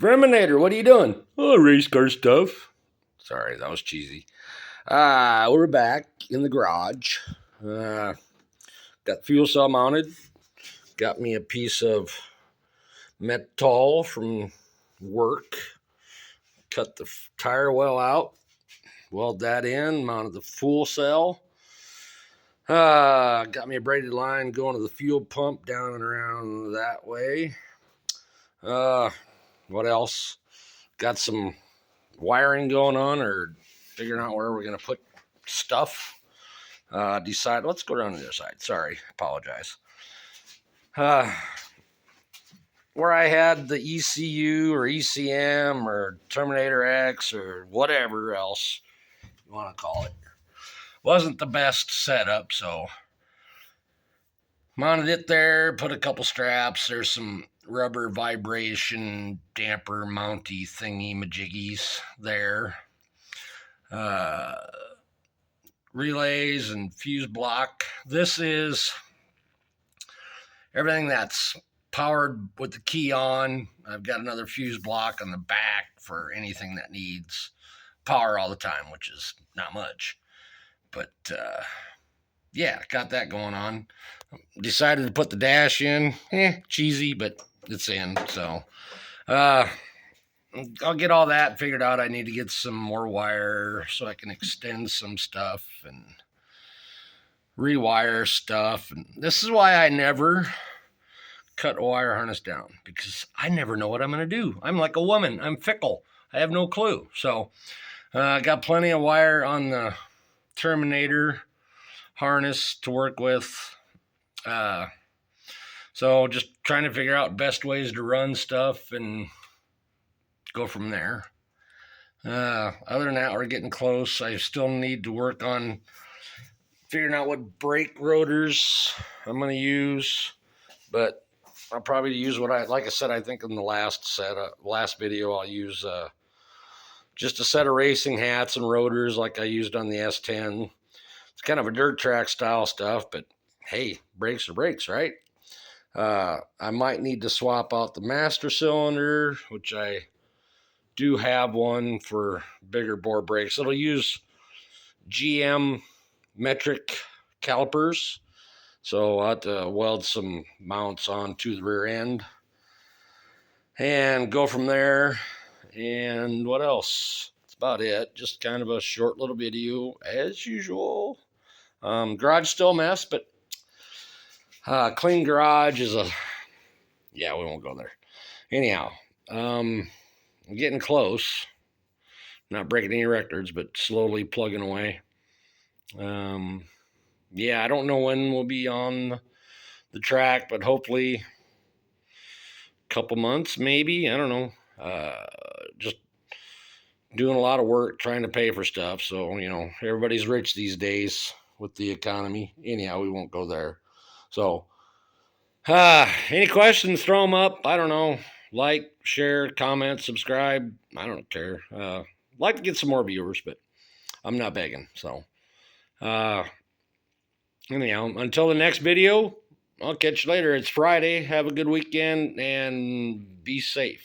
Terminator, what are you doing? Oh, race car stuff. Sorry, that was cheesy. We're back in the garage. Got fuel cell mounted. Got me a piece of metal from work. Cut the tire well out. Weld that in. Mounted the fuel cell. Got me a braided line going to the fuel pump down and around that way. What else? Got some wiring going on, or figuring out where we're going to put stuff. Decide, let's go down to the other side. Sorry, apologize. Where I had the ECU or ECM or Terminator X or whatever else you want to call it, wasn't the best setup, so mounted it there, put a couple straps. There's some rubber vibration damper mounty thingy majiggies there. Relays and fuse block. This is everything that's powered with the key on. I've got another fuse block on the back for anything that needs power all the time, which is not much. But yeah, got that going on. Decided to put the dash in. Cheesy, but it's in. So I'll get all that figured out. I need to get some more wire so I can extend some stuff and rewire stuff. And this is why I never cut a wire harness down, because I never know what I'm going to do. I'm like a woman. I'm fickle. I have no clue. So I got plenty of wire on the Terminator harness to work with. So just trying to figure out best ways to run stuff and go from there. Other than that, we're getting close. I still need to work on figuring out what brake rotors I'm going to use, but I'll probably use like I said, I think in the last video, I'll use just a set of racing hats and rotors like I used on the S10. It's kind of a dirt track style stuff, but hey, brakes are brakes, right? I might need to swap out the master cylinder, which I do have one for bigger bore brakes. It'll use GM metric calipers, so I'll have to weld some mounts onto the rear end and go from there. And what else? That's about it. Just kind of a short little video as usual. Garage still a mess, but clean garage is we won't go there. Anyhow, I'm getting close. Not breaking any records, but slowly plugging away. I don't know when we'll be on the track, but hopefully a couple months, maybe. I don't know. Just doing a lot of work, trying to pay for stuff. So, everybody's rich these days with the economy. Anyhow, we won't go there. So, any questions, throw them up. I don't know. Like, share, comment, subscribe. I don't care. Like to get some more viewers, but I'm not begging. So, anyhow, until the next video, I'll catch you later. It's Friday. Have a good weekend and be safe.